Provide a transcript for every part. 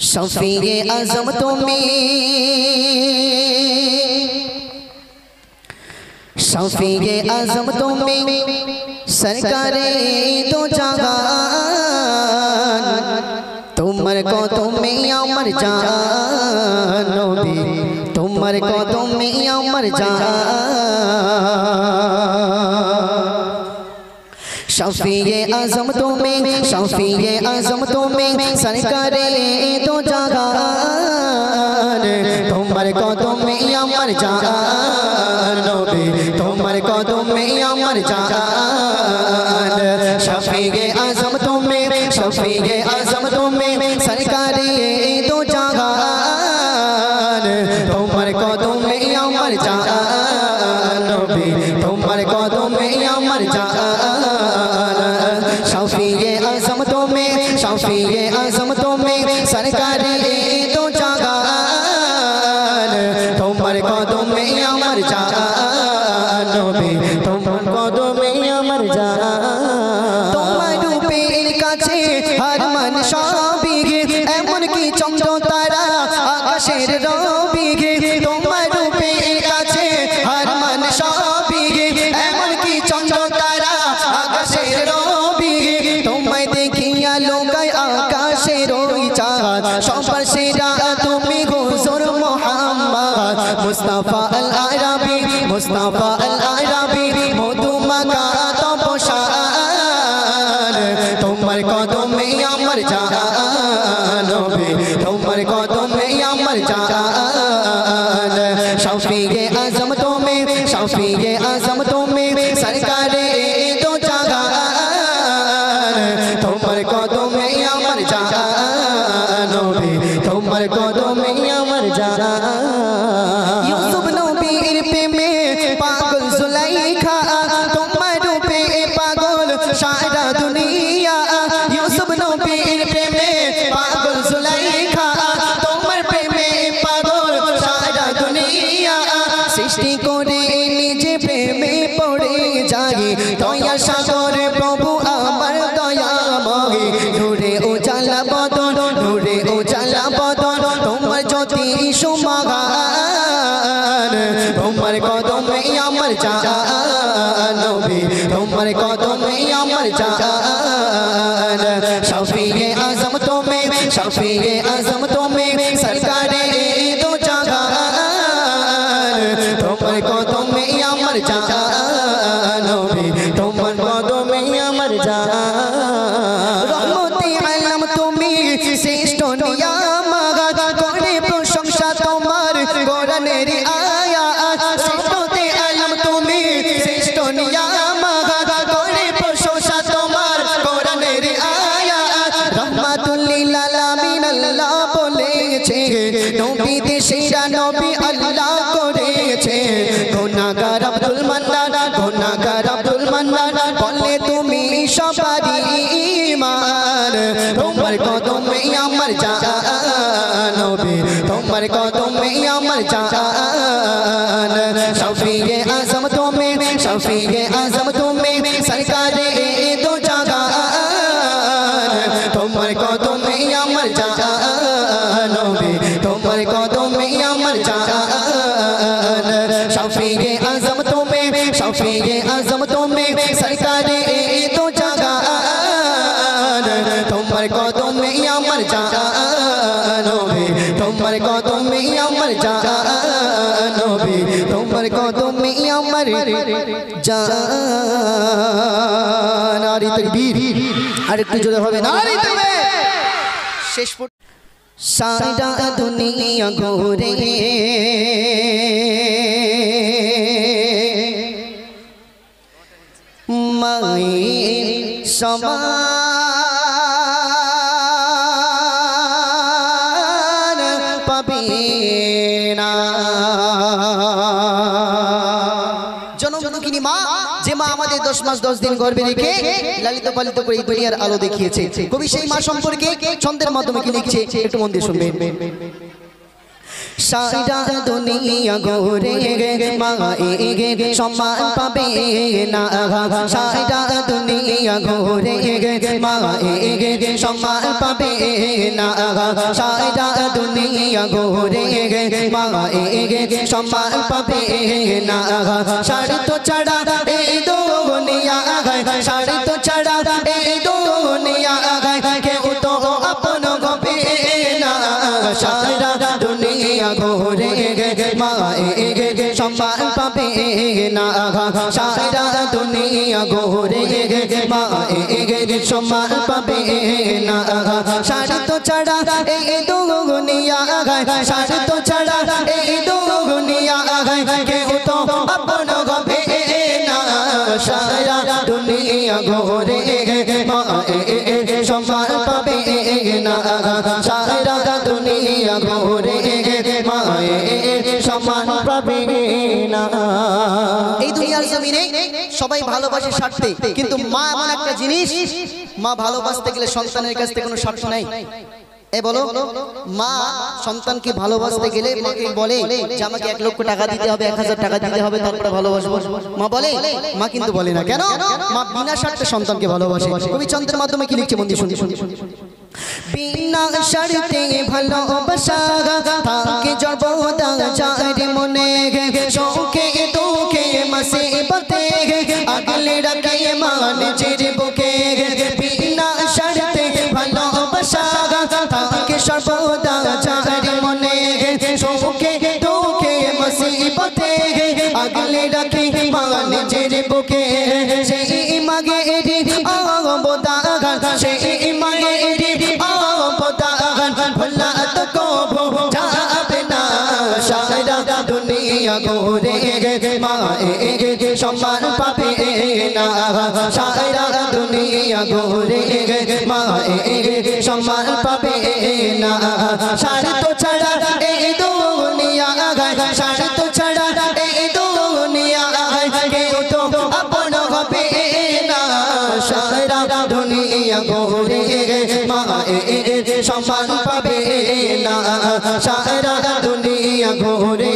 शफीए आज़म तुम्हें, शफीए आज़म तुम्हें, सरकारे दो जहान, तुमर को तुम्हें अमर जान नबी, तुमर को तुम्हें अमर जान। शफीए आज़म तुम्हें, शफीए आज़म तुम्हें, सरकारे दो जहान, तुमर को तुम्हें अमर जान नबी, तुमर को तुम्हें अमर जान। शफीए आज़म तुम्हें, शफीए आज़म तुम्हें, सरकारे दो जहान, तुमर को तुम्हें अमर जान नबी, तुमर को तुम्हें अमर जान। शफीए आज़म तुम्हें, शफीए आज़म तुम्हें, सरकारे दो जहान, तुमर को तुम्हें अमर जान नबी, तुमर को तुम्हें अमर जान। তোমার রূপের কাছে হার মান সবই এমন কি চন্দ্র তারা আকাশের রবি, তোমার রূপের কাছে হার মান সবই এমন কি চন্দ্র তারা আকাশের রবি। তোমায় দেখিয়া লোকায় আকাশের ওই চাঁদ, সবার সেরা তুমি হুজুর মুহাম্মদ মুস্তাফা আল আরাবী, মুস্তাফা আল আরাবী মধুমাখা তপস্যার, তোমার কদমে আমার জান নবী, তোমার কদমে আমার জান। শফীয়ে আজম তুমি, শফীয়ে আজম তুমি, সরকারে দো জাহান, তোমার কদমে আমার জান নবী, তোমার কদমে আমার জান। ইউসুফ নবীর প্রেমে পাগল জুলাইখা, তোমার রূপে পাগল সারা দুনিয়া। ইউসুফ নবীর প্রেমে পাগল জুলাইখা, তোমার প্রেমে পাগল সারা দুনিয়া। সৃষ্টি করে নিজে প্রেমে পড়ে যায় দয়া সাগর প্রভু আমার দয়াময়। নূরে উজালা বদন, নূরে উজালা বদন, তোমার জ্যোতি সুমহান, তোমার কদমে আমার জান নবী, তোমার কদমে আমার জান। শফীয়ে আজম তুমি, শফীয়ে আজম তুমি, সরকারে দো জাহান, তোমার কদমে আমার জান নবী, তোমার কদমে আমার জান। রহমতে আলম তুমি শ্রেষ্ঠ নিয়ামত, করে প্রশংসা তোমার কোরআনের আয়াত। রহমতে আলম তুমি শ্রেষ্ঠ নিয়ামত, করে প্রশংসা তোমার কোরআনের আয়াত। রহমাতুল লিল আলামিন আল্লাহ বলেছে, নবীদের সেরা নবী আল্লাহ করেছে। গুনাহগার আব্দুল মান্নান, গুনাহগার আব্দুল মান্নান বলে তুমি সবারই ঈমান, তোমার কদমে আমার জান নবী, তোমার কদমে আমার জান। শফীয়ে আজম তুমি, শফীয়ে আজম তুমি, সরকারে দো জাহান, তোমার কদমে আমার জান নবী, তোমার কদমে আমার জান। শফীয়ে আজম তুমি, শফীয়ে আজম তুমি, সরকারে দো জাহান, তোমার কদমে আমার জান নবী, তোমার কদমে আমার জান নবী, তোমার কদমে আমার জান। নারী তাকবীর, আরেকটু জোরে হবে নারী তাকবীর। শেষ সারা দুনিয়া ঘুরে মায়ের সমান পাবে না। জনমদুখিনী মা, যে মা আমাদের 10 মাস 10 দিন গর্ভে রেখে লালিত পালিত করে এই দুনিয়ার আলো দেখিয়েছে। কবি সেই মা সম্পর্কে ছন্দের মাধ্যমে কি লিখছে একটু মন দিয়ে শুনবেন। সারা দুনিয়া ঘুরে মায়ের সম্মান পাবে না সারা দুনিয়া ঘুরে মায়ের সম্মান পাবে না সারা দুনিয়া ঘুরে মায়ের সম্মান পাবে না সারি তো ছাড়া এই দুনিয়া সারি তো ছাড়া এই দুনিয়া কেউ তো আপন হবে না সারা দুনিয়া ঘুরে মায়ের সম্মান পাবে না সারা দুনিয়া ঘুরে মায়ের সম্মান পাবে না সারি তো ছাড়া এই দুনিয়া সারি তো ছাড়া এই দুনিয়া কেউ তো আপন হবে না সারা দুনিয়া ঘুরে মায়ের সম্মান পাবে না সারা দুনিয়া ঘুরে মায়ের সম্মান পাবে না। এই দুনিয়ার জমিনে সবাই ভালোবাসে স্বার্থে, কিন্তু মা এমন একটা জিনিস, মা ভালোবাসতে গেলে সন্তানের কাছ থেকে কোনো স্বার্থ নাই। এই বলো, মা সন্তানকে ভালোবাসতে গেলে মাকে বলে যে আমাকে 1 লক্ষ টাকা দিতে হবে, 1000 টাকা দিতে হবে, তারপরে ভালোবাসবো। মা বলে? মা কিন্তু বলে না। কেন? মা বিনা স্বার্থে সন্তানকে ভালোবাসে। কবি ছন্দের মাধ্যমে কি লিখছে মন দিয়ে শুনি। বিনা স্বার্থে ভালোবাসা থাকে সর্বদা যার মনে, শোকে দুঃখে মুসিবতে আগলে রাখে মানুষের বুকে। বিনা স্বার্থে ভালোবাসা থাকে সর্বদা যার মনে, শোকে দুঃখে মুসিবতে আগলে রাখে মানুষের বুকে। সেই মাগেরি অবদান, সেই মাগেরি অবদান ভোলা তো কবু যাবে না সারা দুনিয়া ঘুরে মায়ের সম্মান পাবে না সারা দুনিয়া ঘুরে মায়ের সম্মান পাবে না। সারি তো ছাড়া এই দুনিয়া সারি তো ছাড়া এই দুনিয়া কেউ তো আপন হবে না সারা দুনিয়া ঘুরে মায়ের সম্মান পাবে না সারা দুনিয়া ঘুরে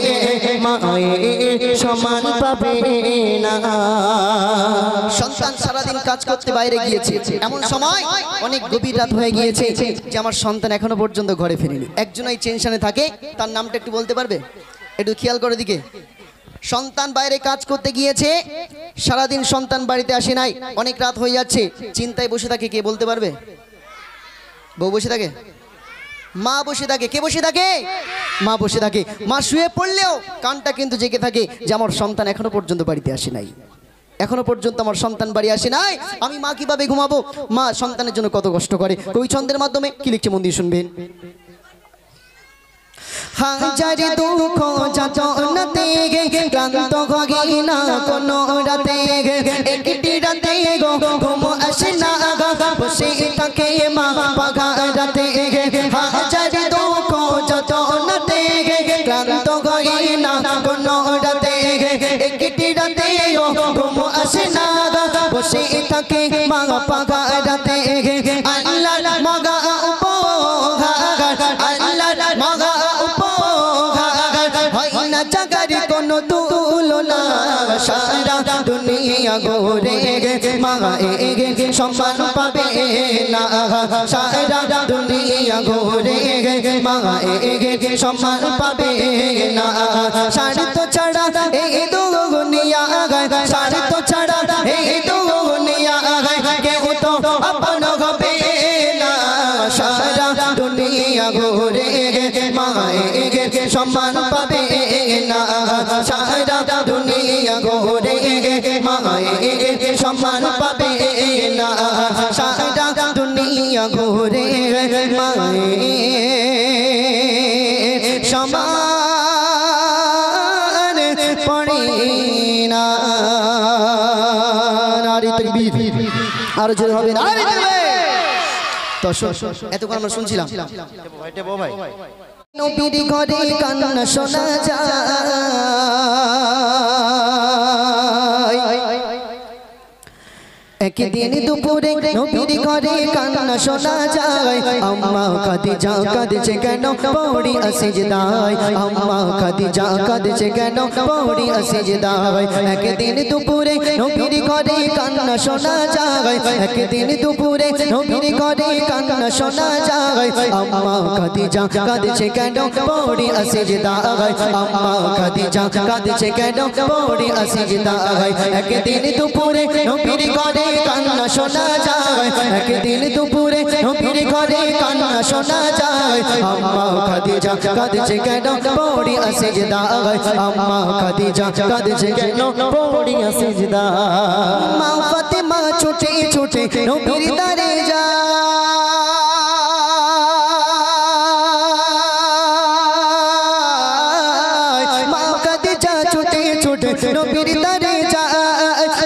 মায়ের সম্মান পাবে না। সন্তান সারাদিন কাজ করতে বাইরে গিয়েছে, এমন সময় অনেক গভীর রাত হয়ে গিয়েছে যে আমার সন্তান এখনো পর্যন্ত ঘরে ফেরেনি। একজনই টেনশনে থাকে, তার নামটা একটু বলতে পারবে? একটু খেয়াল করে দিকে। সন্তান বাইরে কাজ করতে গিয়েছে, সারাদিন সন্তান বাড়িতে আসে নাই, অনেক রাত হয়ে যাচ্ছে, চিন্তায় বসে থাকে। কে বলতে পারবে? বউ বসে থাকে, মা বসে থাকে। কে বসে থাকে? মা বসে থাকে। মা শুয়ে পড়লেও কানটা কিন্তু জেগে থাকে যে আমার সন্তান এখনো পর্যন্ত বাড়িতে আসে নাই, এখনো পর্যন্ত আমার সন্তান বাড়ি আসে নাই, আমি মা কিভাবে ঘুমাবো? মা সন্তানের জন্য কত কষ্ট করে। কবি ছন্দের মাধ্যমে কি লিখছে মন দিয়ে শুনবেন। হাজারি দুঃখ যাতনাতে ক্লান্ত হই না কোনো রাতে, একটি রাতে গো ঘুম আসে না বসে থাকে মা পাগা রাতে। হাজারি দুঃখ যাতনাতে ক্লান্ত হই না কোনো রাতে, একটি রাতে গো ঘুম আসে না বসে থাকে মা পাগা রাতে। আল্লাহ মাগা উপহার, আল্লাহ মাগা জাগারি কোনো তুলনা সারা দুনিয়া ঘুরে মায়ের সম্মান পাবে না সারা দুনিয়া ঘুরে মায়ের সম্মান পাবে না। সারি তো ছাড়া এই দুনিয়া সারি তো ছাড়া এই দুনিয়া কেউ তো আপন হবে না সারা দুনিয়া ঘুরে মায়ের সম্মান পাবে না সারা দুনিয়া ঘুরে মায়ের সম্মান পাবে না সারা দুনিয়া ঘুরে মায়ের সম্মান পড়ে না। নারী তাকবীর, আরো জোরে হবে না? এতক্ষণ আমরা শুনছিলাম নবীর ঘরে কান্না শোনা যায়, একদিন দুপুরে নবীর ঘরে কান্না শোনা যায় আম্মা খাদিজা কাঁদছে কেন পড়ি সিজদায় আম্মা খাদিজা কাঁদছে কেন পড়ি সিজদায় একদিন দুপুরে নবীর ঘরে কান্না শোনা যায় একদিন দুপুরে নবীর ঘরে কান্না শোনা যায় আম্মা খাদিজা কাঁদছে কেন পড়ি সিজদায় আম্মা খাদিজা কাঁদছে কেন পড়ি সিজদায় একদিন দুপুরে নবীর ঘরে কান্না শোনা যায় একদিন দুপুরে নবীর ঘরে কান্না শোনা যায় আম্মা খাদিজা কাঁদছে কেন পড়ি সিজদায় আম্মা খাদিজা কাঁদছে কেন পড়ি সিজদায় মা ফাতেমা ছুটে ছুটে নবীর দারে যায় মা খাদিজা ছুটে ছুটে নবীর দারে যায়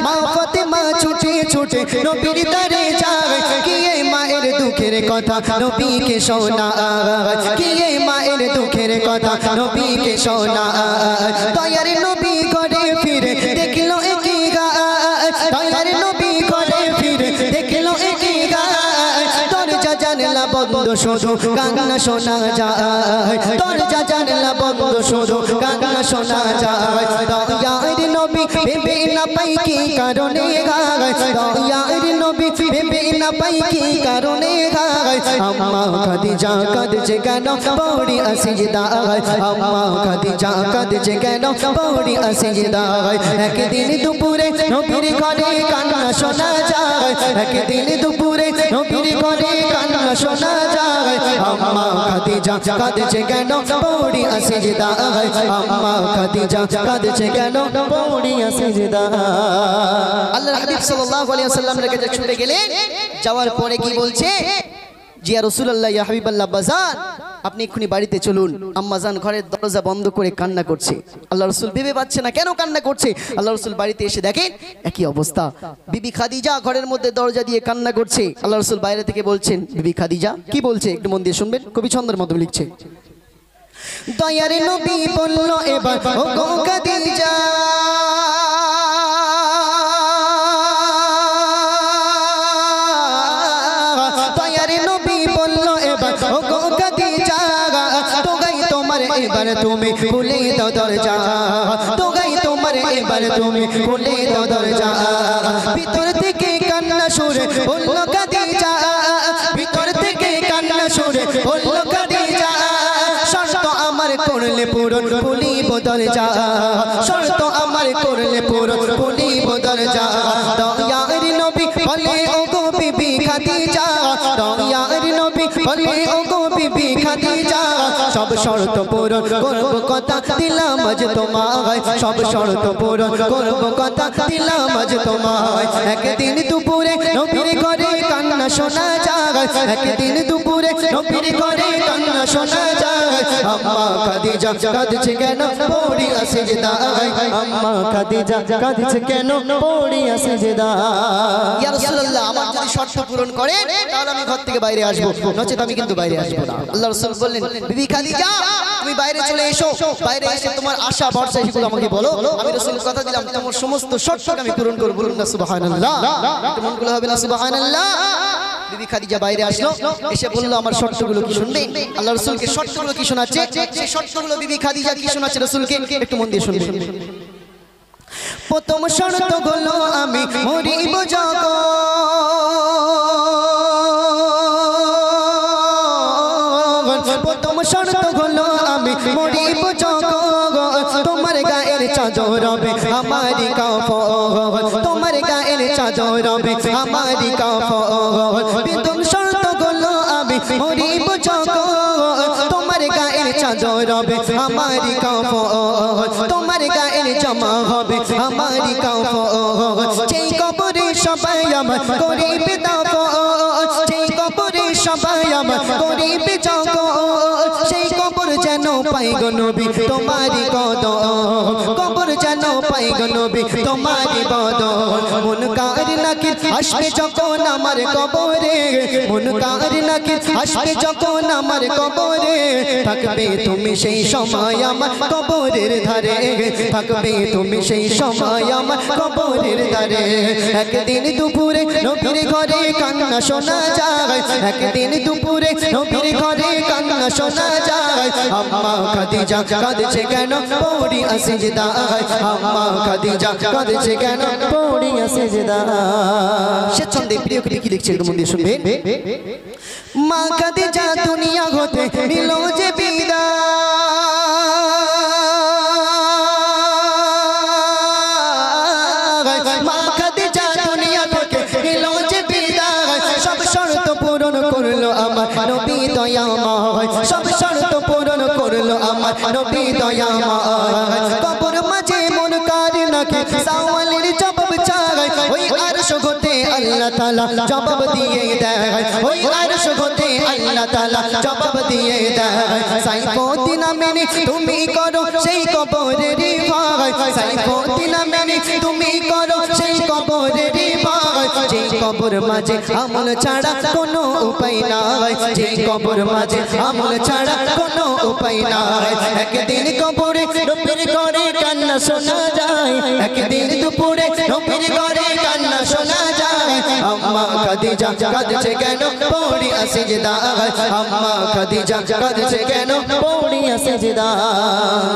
মা ফাতেমা ছুটে ছুটে নবীর দারে যায় কি এই মায়ের দুঃখের কথা নবীকে শোনায় কি এই মায়ের দুঃখের কথা নবীকে শোনায় দয়ার নবী ঘরে ফিরে দেখলো একই গায় দয়ার নবী ঘরে ফিরে দেখলো একই গায় দরজা জানলা বন্ধ শুধু কান্না শোনা যায় দরজা জানলা বন্ধ শুধু কান্না শোনা যায় দয়ার নবী ভেবে না পাই কি কারণে গায় দয়ার নবী ভেবে না পাই কি কারণে গায় আম্মা খাদিজা কাঁদছে কেন পড়ি সিজদায় আম্মা খাদিজা কাঁদছে কেন পড়ি সিজদায় একদিন দুপুরে নবীর ঘরে কান্না শোনা যায় একদিন দুপুরে নবীর ঘরে কান্না শোনা যায় আম্মা খাদিজা কাঁদছে কেন পড়ি সিজদায় আম্মা খাদিজা কাঁদছে কেন পড়ি সিজদায় আল্লাহর হাবিব সাল্লাল্লাহু আলাইহি ওয়াসাল্লামের কাছে ছুটে গেলেন যাওয়ার পরে কি বলছে জিয়া রাসূলুল্লাহ ইয়া হাবিবাল্লাহ বাজান আপনি এক্ষুনি বাড়িতে চলুন আম্মাজান ঘরের দরজা বন্ধ করে কান্না করছে আল্লাহ রাসূল ভেবে পাচ্ছে না কেন কান্না করছে আল্লাহ রাসূল বাড়িতে এসে দেখেন একই অবস্থা বিবি খাদিজা ঘরের মধ্যে দরজা দিয়ে কান্না করছে আল্লাহ রাসূল বাইরে থেকে বলছেন বিবি খাদিজা কি বলছে একটু মন দিয়ে শুনবেন কবি ছন্দের মতো লিখছে দয়ার নবী বলল এবার ও গো খাদিজা দয়ার নবী বলল এবার ও গো খাদিজা তো গাই তোমার এবার তুমি খুলে দাও দরজা তো গাই তোমার এবার তুমি খুলে দাও দরজা ভিতর থেকে কান্না সুরে বলল খাদিজা ভিতর থেকে কান্না সুরে বলল খাদিজা শর্ত আমার করলে পূরণ খুলিব দরজা শর্ত আমার করলে পূরণ খুলিব দরজা দয়ার নবী বলে ও গো বিবি খাদিজা দয়ার নবী বলে ও গো বিবি খাদিজা সব শর্ত পূরণ করব কথা দিলাম আজ তোমায় সব শর্ত পূরণ করব কথা দিলাম আজ তোমায় একদিন দুপুরে নবীর ঘরে কান্না শোনা যায় একদিন দুপুরে নবীর ঘরে কান্না শোনা যায় আম্মা খাদিজা কাঁদছে কেন পড়ি সিজদায় আম্মা খাদিজা কাঁদছে কেন পড়ি সিজদায় ইয়া রাসূলুল্লাহ আমার যদি শর্ত পূরণ করেন তাহলে আমি ঘর থেকে বাইরে আসব নচেত আমি কিন্তু বাইরে আসব না আল্লাহ রাসূল বললেন বিবি খাদিজা তুমি বাইরে চলে এসো বাইরে এসে তোমার আশা ভরসা এগুলো আমাকে বলো আমি রাসূল কথা দিলাম তোমার সমস্ত শর্ত আমি পূরণ করব বলুন না সুবহানাল্লাহ কেমন বলা হবে না সুবহানাল্লাহ বিবি খাদিজা বাইরে আসলো এসে বলল আমার শর্তগুলো কি শুনবে আল্লাহ রাসূলকে শর্তগুলো কি শোনাচ্ছে সেই শর্তগুলো বিবি খাদিজা কি শোনাচ্ছে রাসূলকে একটু মন দিয়ে শুনবেন প্রথম শর্ত হলো আমি মরিব জগৎ প্রথম শর্ত হলো আমি মরিব জগৎ তোমার গায়ের চাদর হবে আমারি কাফন তোমার গায়ের চাদর হবে আমারি কাফন প্রথম শর্ত হলো আমি মরিব জগৎ তোমার গায়ের চাদর হবে আমারি কাফন তোমার গায়ের জামা হবে আমারি কাফন যেই কবরে সবাই আমার গরিব দাফন যেই কবরে সবাই আমার গরিব জগৎ সেই কবর যেন পাই গো নবী তোমারি কদম কবর যেন পাই গো নবী তোমারি বদন মুনকার নাকির আসবে যখন আমার কবরে মুনকার নাকির আসবে যখন আমার কবরে থাকবে তুমি সেই সময় আমার কবরের ধারে থাকবে তুমি সেই সময় আমার কবরের ধারে একদিন দুপুরে নবীর ঘরে কান্না শোনা যায় একদিন দুপুরে নবীর ঘরে কান্না শোনা যায় আম্মা খাদিজা কাঁদছে কেন পড়িয়া সিজদায় আম্মা খাদিজা কাঁদছে কেন পড়িয়া সিজদায় সে ছন্দে প্রিয় কবি কি লিখছে একটু মন দিয়ে শুনবেন মা খাদিজা দুনিয়া হতে নিল যে বিদায় মা খাদিজা দুনিয়া থেকে নিল যে বিদায় সব শর্ত পূরণ করলো আমার নবী দয়াময় সব শর্ত পূরণ করলো আমার নবী দয়াময় কবর মাঝে মুনকার নাকির সওয়ালের জবাব চায় ওই আরশ হতে আল্লাহ তাআলা জবাব দিয়ে দেয় ওই আরশ হতে আল্লাহ তাআলা জবাব দিয়ে দেয় সাইফুদ্দিন আমিনী তুমি করো সেই কবরের ভয় সাইফুদ্দিন আমিনী তুমি করো সেই কবরের ভয় যে কবর মাঝে আমল ছাড়া কোনো উপায় নাই যে কবর মাঝে আমল ছাড়া কোনো উপায় নাই একদিন কবরে নবীর ঘরে কান্না শোনা যায় একদিন দুপুরে নবীর ঘরে কান্না শোনা যায় আম্মা খাদিজা কাঁদছে কেন পড়িয়া সিজদায় আম্মা খাদিজা কাঁদছে কেন পড়িয়া সিজদায়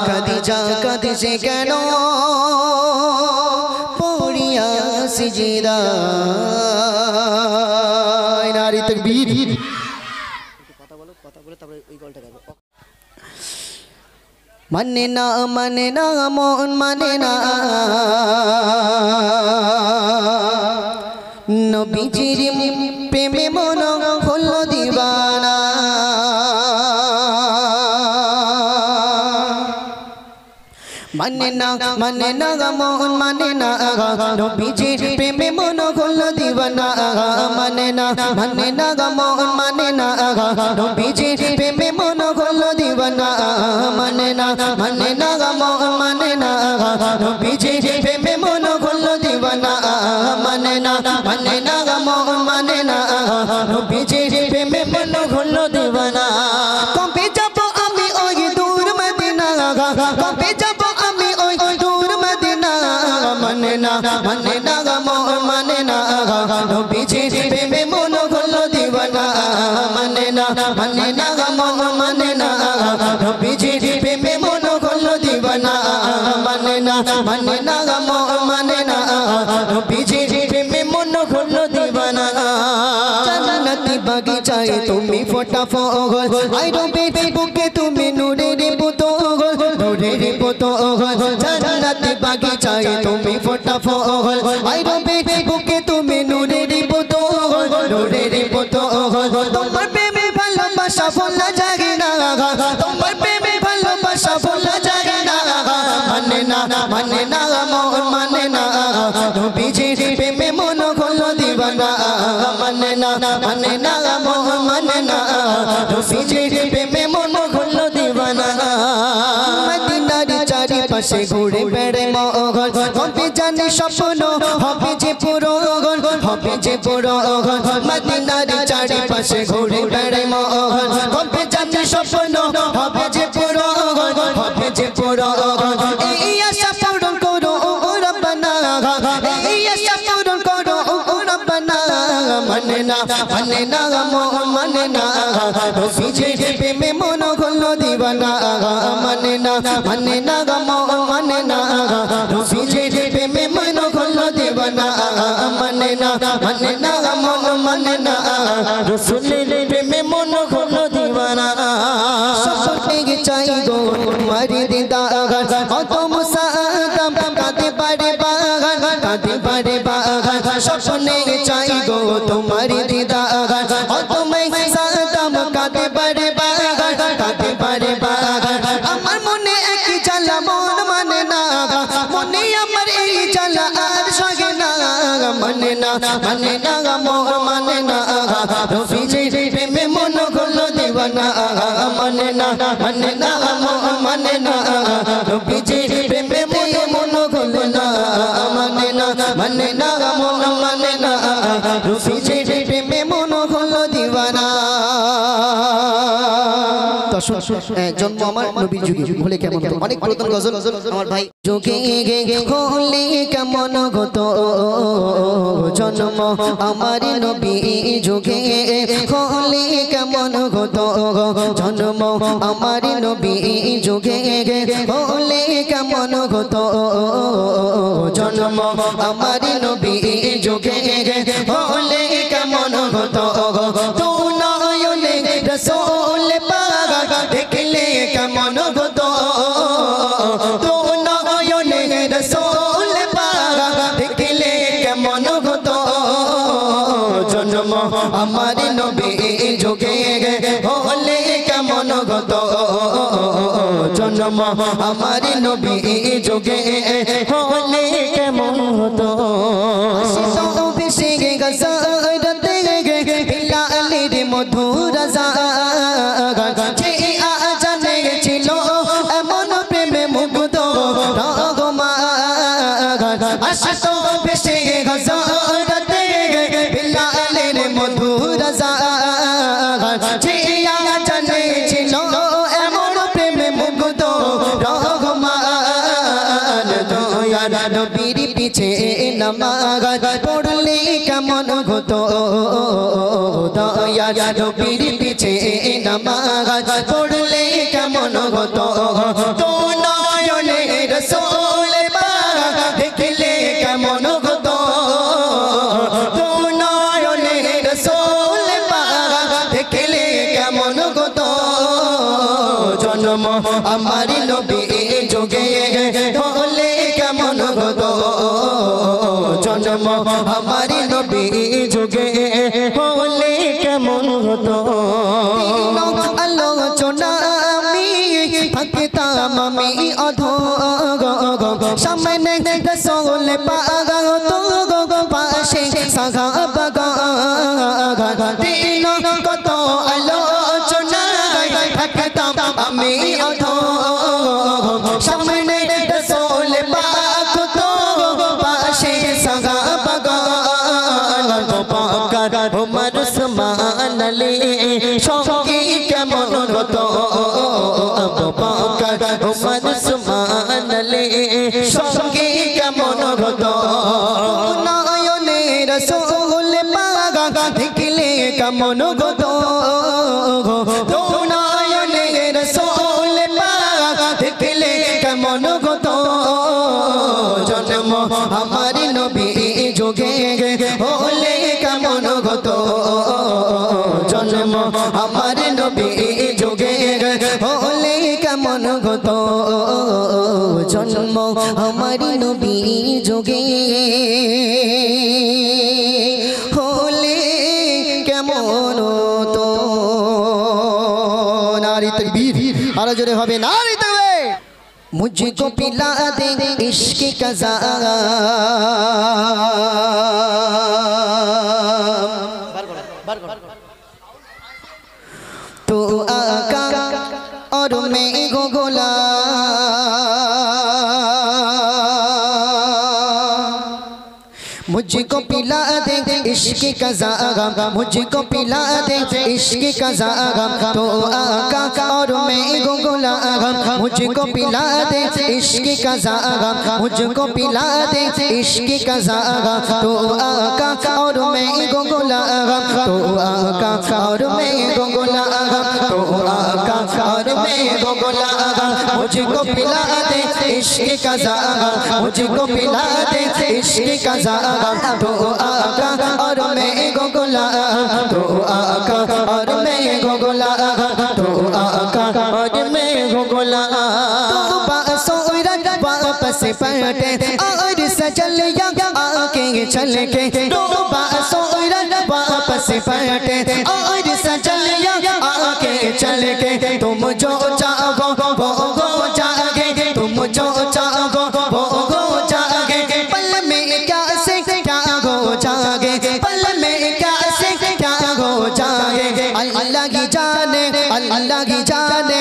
খাদিজা কাঁদছে কেন পড়িয়া সিজদায় নারী তাকবীর কথা বলে তারপরে ওই গলটা গাবো মানে না মন মানে না নবীজির প্রেমে মন হলো দিবানা মানে না মন মানে না নবীজির প্রেমে মন হলো দিবানা মানে না মন মানে না নবীজির প্রেমে মন হলো দিবানা মানে না মন মানে না নবীজির প্রেমে মন হলো দিবানা মানে না মন মানে না নবীজির প্রেমে মন হলো দিবানা কবে যাব আমি ওই দূর মদিনা কবে যাব আমি ওই দূর মদিনা মানে না মন মানে না নবীজির প্রেমে মন হলো দিবানা মানে না মন মানে না নবীজির প্রেমে মন হলো দিবানা মানে না মন মানে না নবীজির প্রেমে মন হলো দিবানা জান্নাতি বাগিচায় তুমি ফোটা ফল আই রবে বুকে তুমি নূরের পুতল জান্নাতি বাগিচায় তুমি ফোটা ফল আই রবে বুকে তুমি নূরের পুতল তোমার প্রেমে ভালোবাসা ভোলা যায় না তোমার প্রেমে ভালোবাসা ভোলা যায় না মানে না মন মানে না নবীজির প্রেমে মন হলো দিবানা মানে না মন মানে না নবীজির প্রেমে মন হলো দিবানা মদিনার চারিপাশে ঘুরে বেড়ে মগন হবে জানি স্বপ্ন হবে যে পুরোগন মদিনার চারিপাশে ঘুরে বেড়ে মগন হবে জানি স্বপ্ন হবে যে পুরোগন এই আশা পূরণ করো ও রব্বানা এই আশা পূরণ করো ও রব্বানা মানে না মন মানে না নবীজির প্রেমে মন হলো দিবানা মানে না মন মানে না নবীজির প্রেমে মন হলো দিবানা মানে না মন মানে না রাসূলের প্রেমে মন হলো দিবানা সপনে চাই গো তোমারি দিদার কত মুসাকাম কাঁদে পারে বাগান সপনে চাই গো তোমারি দিদার কত মুসাকাম কাঁদে পারে বাগান আমার মনে এক জ্বালা মন মানে না মনে আমার এই জ্বালা আর সহে না মানে না মন মানে না নবীজির প্রেমে মন হলো দিবানা মানে না মন আসুন জন্ম আমার নবীর যুগে হলে কেমন হতো অনেক পুরাতন গজল আমার ভাই যুগে হলে কেমন হতো জন্ম আমার নবী যুগে হলে কেমন হতো জন্ম আমার নবী যুগে হলে কেমন হতো জন্ম আমার নবী যুগে হলে কেমন হতো তো নয়নে রসূল পাক দেখলে কেমন হতো তো নয়নে রসূল পাক দেখলে কেমন হতো জন্ম আমার নবী যুগে হলে কেমন হতো জন্ম আমার নবী যুগে হলে কেমন হতো আসিতো বেশি গজরতে বিলালের মধুর জাগান যে আজানে ছিল এমন প্রেমে মুগ্ধ রহমান আসিতো বেশি গজরতে বিলালের মধুর জাগান যে আজানে ছিল এমন প্রেমে মুগ্ধ রহমান দয়ার নবীর পিছে নামাজ পড়লে কেমন হতো দয়ার নবীর পিছে নামাজ পড়লে কেমন হতো তো নয়নে রসূল পাক দেখলে কেমন হতো তো নয়নে রসূল পাক দেখলে কেমন হতো জন্ম আমার নবী যুগে হলে কেমন হতো জন্ম আমার নবী যুগে হলে কেমন হতো আলোচনা আমি থাকতাম আমি অধোগ সামনে রসূল পাক তো পাশে সাহাবা দিন কত আলোচনা থাকতাম আমি অধোগ সামনে রসূল পাক তো পাশে সাহাবা উমর উসমান আলী সঙ্গী কেমন হতো আবু বকর উমর উসমান আলী সঙ্গী কেমন হতো নয়নে রসূল পাক দেখলে কেমন হতো নয়নে রসূল পাক দেখলে কেমন হতো জন্ম আমার নবী যুগে হলে কেমন হতো জন্ম আমার নবী যুগে হলে কেমন হতো জন্ম আমার নবী যুগে হলে কেমন হতো নারী তাকবীর আরো জোরে হবে নারী তাকবীর मुझको पिला दे इश्क का जाम तो आका और मैं गो गुलाम मुझको पिला दे इश्क का जाम मुझको पिला दे इश्क का जाम तो आका और मैं गो गुलाम मुझको पिला दे इश्क का जाम मुझको पिला दे इश्क का जाम तो आका और मैं गो गुलाम तो आका और मैं गो गुलाम तो आका और मैं गो गुलाम मुझको पिला दे इश्क का जाम मुझको पिला दे इश्क का जाम तो आका और मैं गो गुलाम तो आका और मैं गो गुलाम तो आका और मैं गो गुलाम तो बासोरत वापस पलटे और सजल या आके चल के तो बासोरत वापस पलटे और सजल या आके चल के तुम जो चाहो वो हो जागे तुम जो चाहो वो हो जागे पल में क्या से क्या हो जागे पल में क्या से क्या हो जागे अल्लाह की जाने अल्लाह की जाने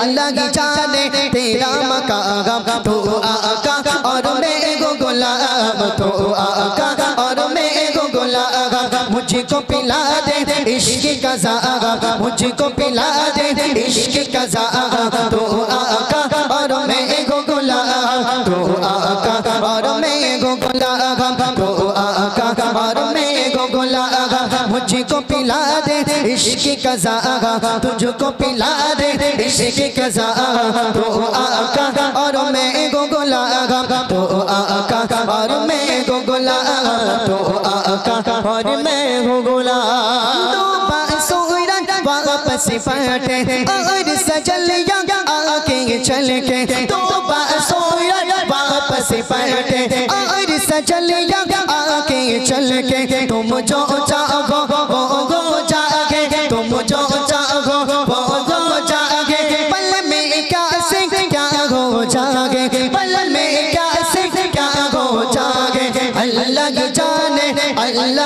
अल्लाह की जाने तेरा मकाम तो आका और मैं गो गुलाम तो आका और मैं गो गुलाब मुझको पिला दे इश्क का ज़ागा मुझको पिला दे इश्क का ज़ागा तो आका और मैं गो गुलाब तो आका और मैं गो गुलाब तो आका और मैं गो गुलाब मुझको पिला दे इश्क का ज़ागा तुझको पिला दे इश्क का ज़ागा तो आका और मैं गो गुलाब तो आका और मैं गो गुलाब तो आका और मैं गो गुलाब तो बासूरत वापस पलटे और सजलिया आके चल के तो बासूरत वापस पलटे और सजलिया आके चल के तुम जो चाहो वो जागे तुम जो चाहो वो जागे पल में क्या से क्या हो जागे पल में क्या से क्या हो जागे अल्लाह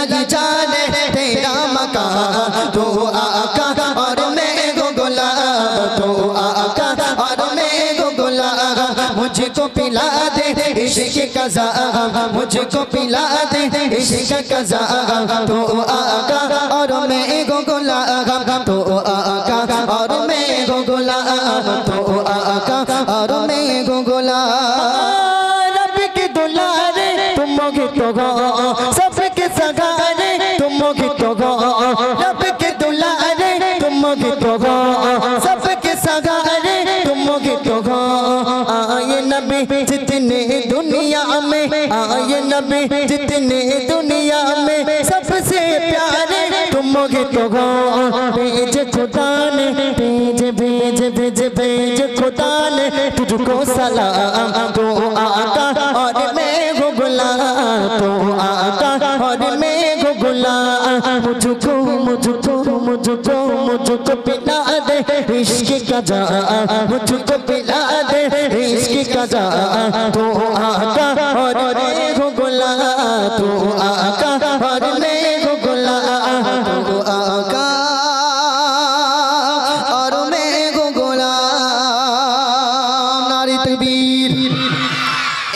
की जाने तेरा मकान तो आका और मैं गो गुलाब तो आका और मैं गो गुलाब मुझको पिला दे इश्क का ज़ागा मुझको पिला दे इश्क का ज़ागा तो आका और मैं गो गुलाब तो आका और मैं गो गुलाब तो आका और मैं गो गुलाब रब के दुलारे तुम तो गो सबके सगारे तुम तो गो रब के दुलारे तुम तो गो सबके सगारे तुम तो गो आए नबी जितने दुनिया में आए नबी जितने दुनिया में सबसे प्यारे तुम तो गो भेज खुदा ने भेज भेज भेज भेज खुदा ने तुझको सलाम तो आका और मैं गो गुलाब तो आका और मैं गो गुलाब मुझको मुझको मुझको मुझको पिला दे इश्क का जाम मुझको पिला दे इश्क का जाम तो आका और मैं गो गुलाब तो आका और मैं गो गुलाब तो आका और मैं गो गुलाब नारी तकबीर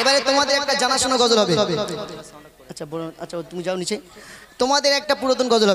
এবারে তোমাদের একটা জানাশোনা গজল হবে আচ্ছা বলুন আচ্ছা তুমি যাও নিচে তোমাদের একটা পুরাতন গজল হবে